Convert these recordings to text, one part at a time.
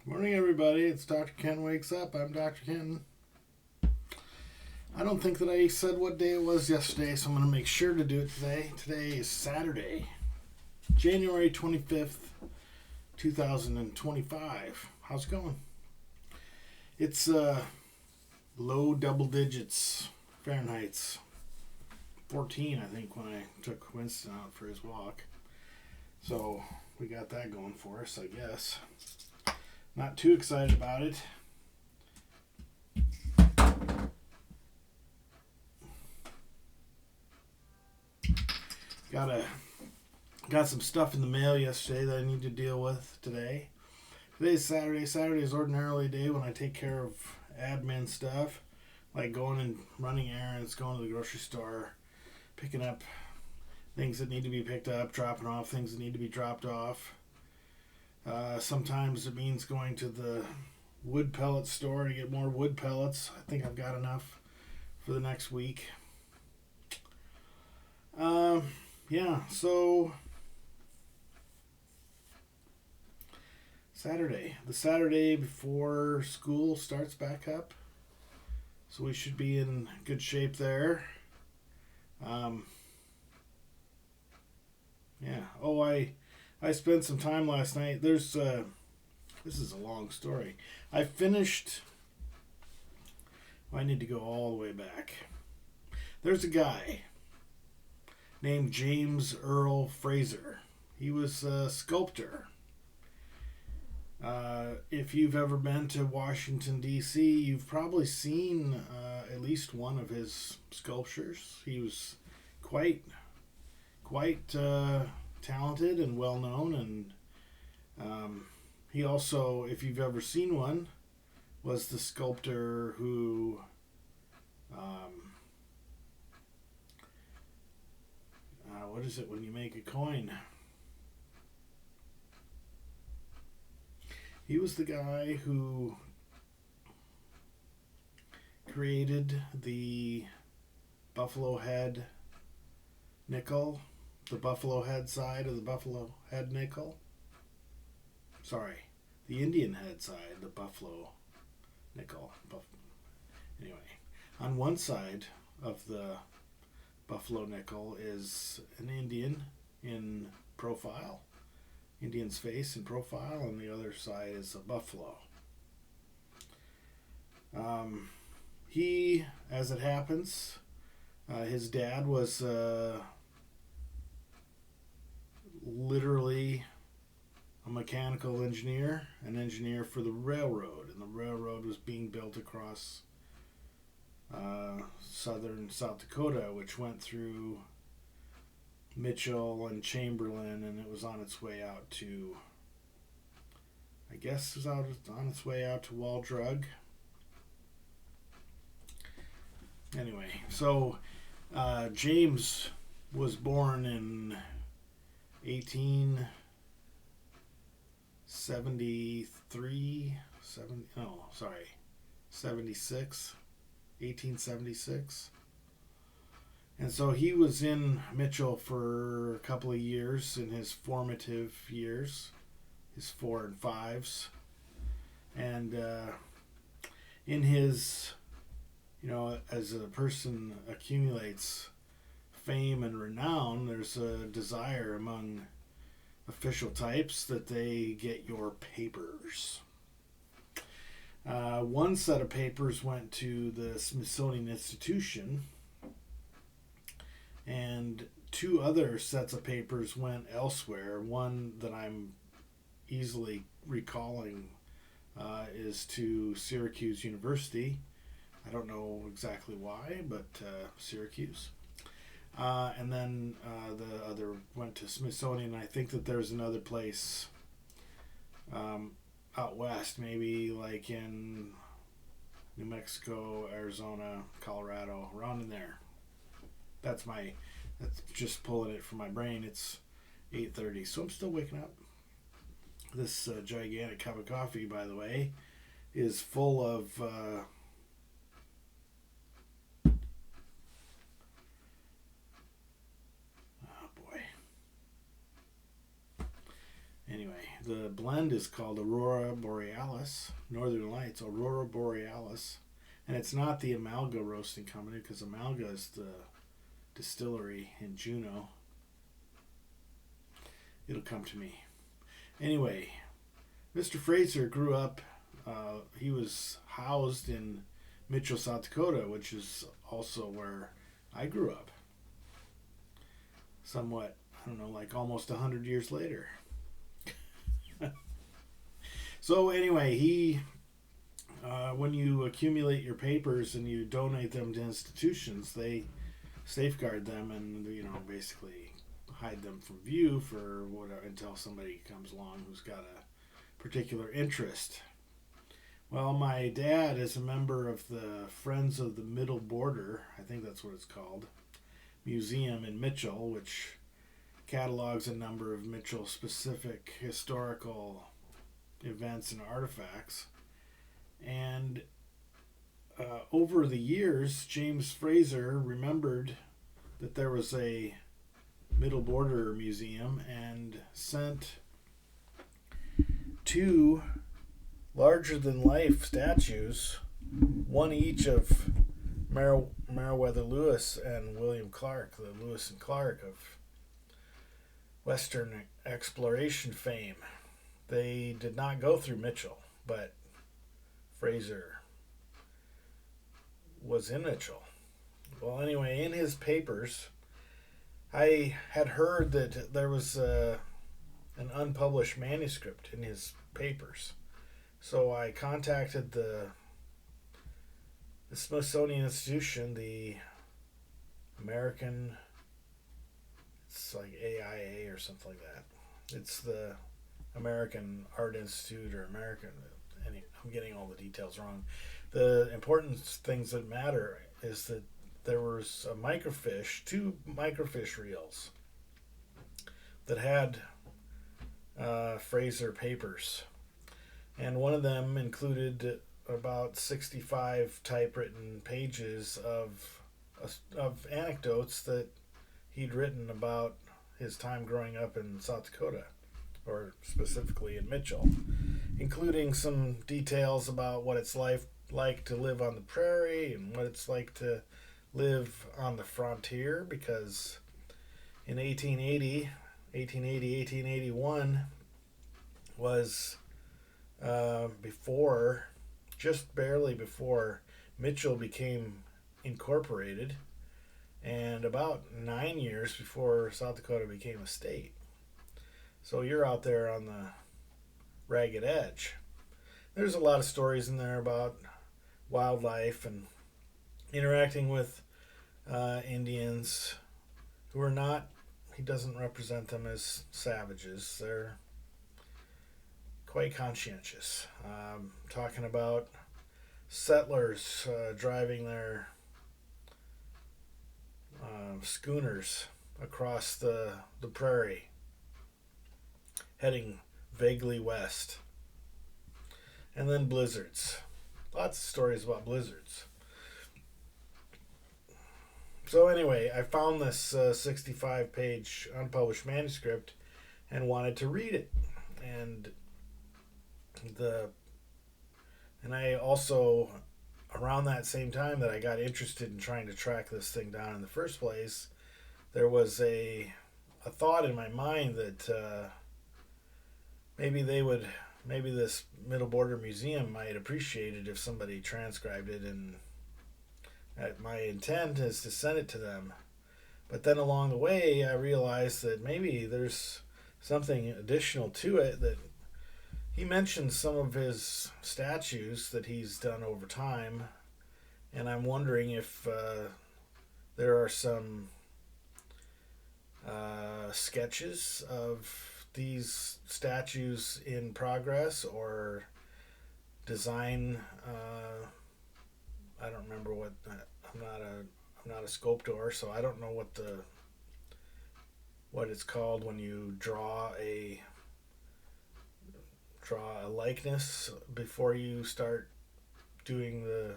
Morning, everybody. It's Dr. Ken Wakes Up. I'm Dr. Kenton. I don't think that I said what day it was yesterday, so I'm going to make sure to do it today. Today is Saturday, January 25th, 2025. How's it going? It's low double digits Fahrenheit's. 14, I think, when I took Winston out for his walk. So we got that going for us, I guess. Not too excited about it. Got some stuff in the mail yesterday that I need to deal with today. Today's Saturday. Saturday is ordinarily a day when I take care of admin stuff, like going and running errands, going to the grocery store, picking up things that need to be picked up, dropping off things that need to be dropped off. Sometimes it means going to the wood pellet store to get more wood pellets. I think I've got enough for the next week. So Saturday. The Saturday before school starts back up. So we should be in good shape there. I spent some time last night. This is a long story. I need to go all the way back. There's a guy named James Earle Fraser. He was a sculptor. If you've ever been to Washington, D.C., you've probably seen at least one of his sculptures. He was quite talented and well known, and he also, if you've ever seen one, was the sculptor who what is it when you make a coin? He was the guy who created the Buffalo Head nickel, the Buffalo Head side of the Buffalo Head nickel. Sorry, the Indian Head side, the Buffalo nickel. Anyway, on one side of the Buffalo nickel is an Indian in profile, Indian's face in profile, and the other side is a buffalo. He, as it happens, his dad was literally a mechanical engineer, an engineer for the railroad, and the railroad was being built across southern South Dakota, which went through Mitchell and Chamberlain, and it was on its way out to, I guess it was on its way out to Wall Drug. Anyway, so James was born in 1876. And so he was in Mitchell for a couple of years in his formative years, his 4 and 5s. And in his, as a person accumulates fame and renown, there's a desire among official types that they get your papers. One set of papers went to the Smithsonian Institution, and 2 other sets of papers went elsewhere. One that I'm easily recalling is to Syracuse University. I don't know exactly why, but Syracuse. And then the other went to Smithsonian. I think that there's another place out west, maybe like in New Mexico, Arizona, Colorado, around in there. That's just pulling it from my brain. It's 8:30, so I'm still waking up. This gigantic cup of coffee, by the way, is full of Anyway, the blend is called Aurora Borealis, Northern Lights, Aurora Borealis. And it's not the Amalga Roasting Company, because Amalga is the distillery in Juneau. It'll come to me. Anyway, Mr. Fraser grew up, he was housed in Mitchell, South Dakota, which is also where I grew up. Somewhat, I don't know, like almost 100 years later. So anyway, he, when you accumulate your papers and you donate them to institutions, they safeguard them and, basically hide them from view for whatever, until somebody comes along who's got a particular interest. Well, my dad is a member of the Friends of the Middle Border, I think that's what it's called, museum in Mitchell, which catalogs a number of Mitchell-specific historical events and artifacts. And over the years, James Fraser remembered that there was a Middle Border Museum and sent 2 larger-than-life statues, one each of Meriwether Lewis and William Clark, the Lewis and Clark of Western exploration fame. They did not go through Mitchell, but Fraser was in Mitchell. Well, anyway, in his papers, I had heard that there was an unpublished manuscript in his papers. So I contacted the Smithsonian Institution, the American, it's like AIA or something like that. It's the American Art Institute or American, I'm getting all the details wrong. The important things that matter is that there was a microfiche, 2 microfiche reels that had Fraser papers. And one of them included about 65 typewritten pages of anecdotes that he'd written about his time growing up in South Dakota, or specifically in Mitchell, including some details about what it's like to live on the prairie and what it's like to live on the frontier, because in 1881 was just barely before Mitchell became incorporated, and about 9 years before South Dakota became a state. So you're out there on the ragged edge. There's a lot of stories in there about wildlife and interacting with Indians who are not, he doesn't represent them as savages. They're quite conscientious. Talking about settlers driving their schooners across the prairie, heading vaguely west. And then blizzards. Lots of stories about blizzards. So anyway, I found this 65-page unpublished manuscript and wanted to read it. And I also, around that same time that I got interested in trying to track this thing down in the first place, there was a thought in my mind that maybe this Middle Border Museum might appreciate it if somebody transcribed it, and my intent is to send it to them. But then along the way, I realized that maybe there's something additional to it. That he mentioned some of his statues that he's done over time, and I'm wondering if there are some sketches of these statues in progress, or design. I don't remember what. I'm not a sculptor, so I don't know what it's called when you draw a likeness before you start doing the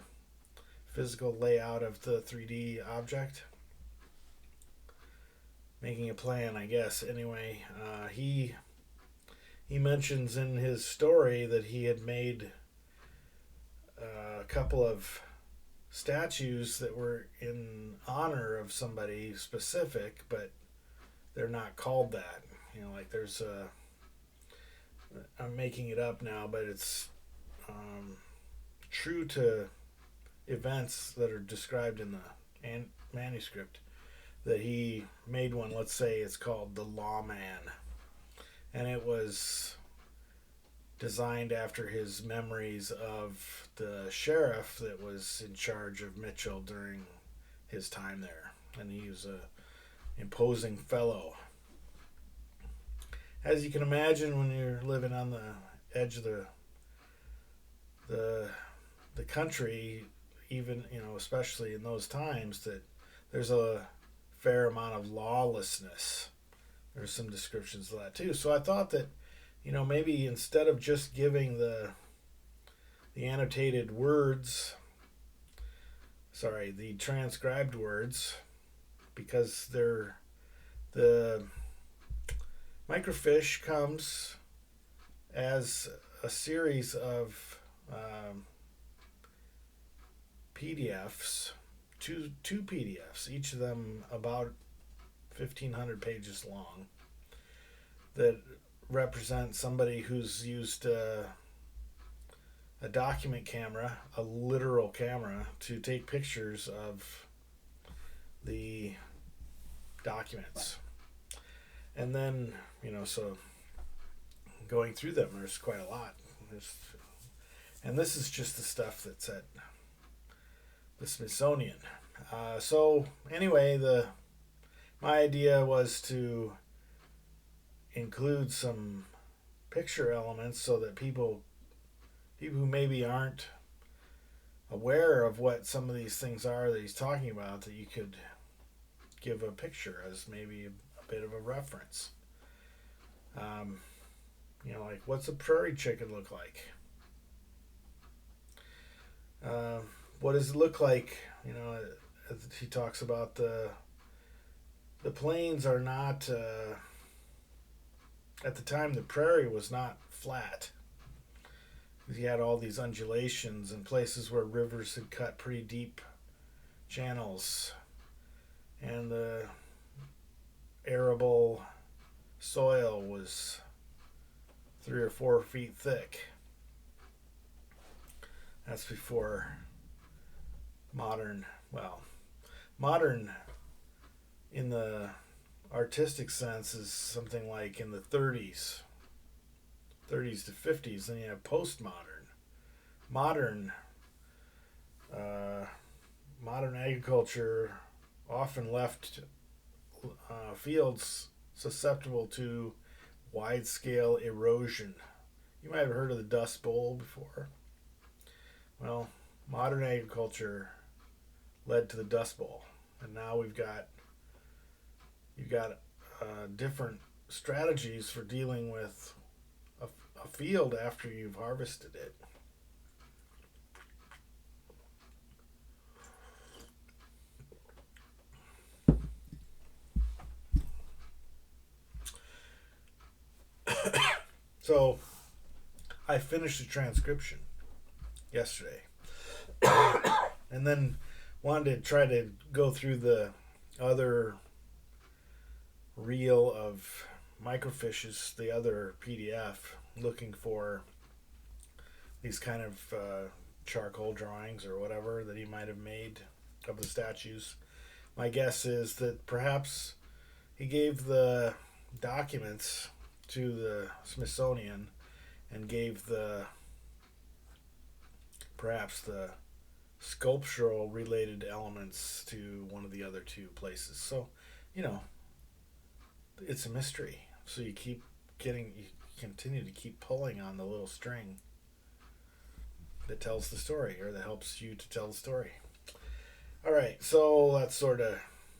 physical layout of the 3D object. Making a plan, I guess. Anyway, he he mentions in his story that he had made a couple of statues that were in honor of somebody specific, but they're not called that. Like there's a. I'm making it up now, but it's true to events that are described in the manuscript. That he made one. Let's say it's called the Lawman, and it was designed after his memories of the sheriff that was in charge of Mitchell during his time there, and he was a imposing fellow. As you can imagine, when you're living on the edge of the country, even especially in those times, that there's a fair amount of lawlessness. There's some descriptions of that too. So I thought that maybe instead of just giving the annotated words, the transcribed words, because the microfiche comes as a series of PDFs, two PDFs, each of them about 1,500 pages long, that represent somebody who's used a document camera, a literal camera, to take pictures of the documents. And then, so going through them, there's quite a lot. And this is just the stuff that's at the Smithsonian. So anyway, my idea was to include some picture elements so that people who maybe aren't aware of what some of these things are that he's talking about, that you could give a picture as maybe a bit of a reference. Like, what's a prairie chicken look like? What does it look like? He talks about the plains are not, at the time the prairie was not flat. He had all these undulations and places where rivers had cut pretty deep channels, and the arable soil was 3 or 4 feet thick. That's before modern in the artistic sense is something like in the 30s to 50s. Then you have postmodern. Modern agriculture often left fields susceptible to wide-scale erosion. You might have heard of the Dust Bowl before. Well, modern agriculture led to the Dust Bowl, and now you've got different strategies for dealing with a field after you've harvested it. So I finished the transcription yesterday and then wanted to try to go through the other reel of microfiches, the other PDF, looking for these kind of charcoal drawings or whatever that he might have made of the statues. My guess is that perhaps he gave the documents to the Smithsonian and gave perhaps the sculptural related elements to one of the other two places. So, it's a mystery. So you continue to keep pulling on the little string that tells the story, or that helps you to tell the story. All right, so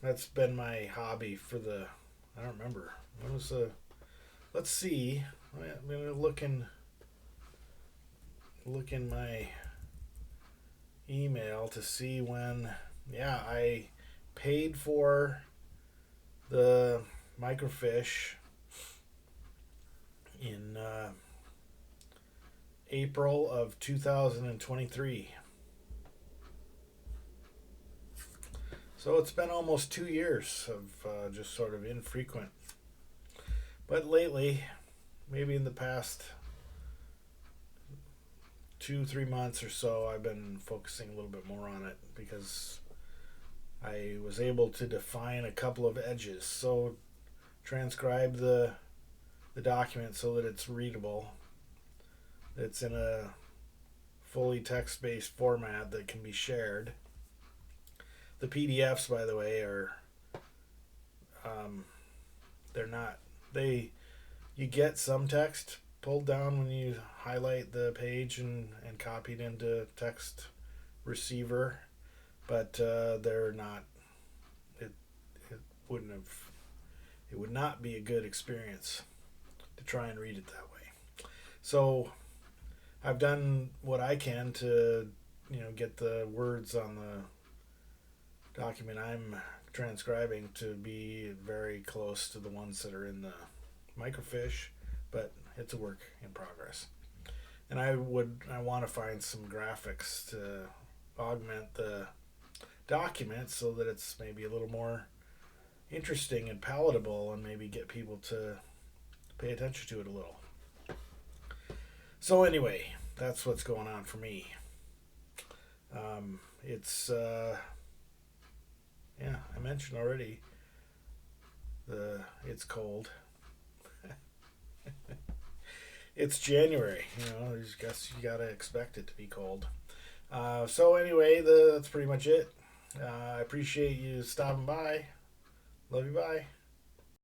that's been my hobby for I don't remember. When was let's see. I'm going to look in my email to see when, I paid for the microfiche in April of 2023. So it's been almost 2 years of just sort of infrequent. But lately, maybe in the past 2-3 months or so, I've been focusing a little bit more on it because I was able to define a couple of edges. So transcribe the document so that it's readable. It's in a fully text-based format that can be shared. The PDFs, by the way, are they're not you get some text pulled down when you highlight the page and copied into text receiver, but they're not. It wouldn't have. It would not be a good experience to try and read it that way. So I've done what I can to, get the words on the document I'm transcribing to be very close to the ones that are in the microfiche, but it's a work in progress. And I want to find some graphics to augment the document so that it's maybe a little more interesting and palatable, and maybe get people to pay attention to it a little. So anyway, that's what's going on for me. It's I mentioned already it's cold. It's January, I guess you gotta expect it to be cold. So anyway, that's pretty much it. I appreciate you stopping by. Love you, bye.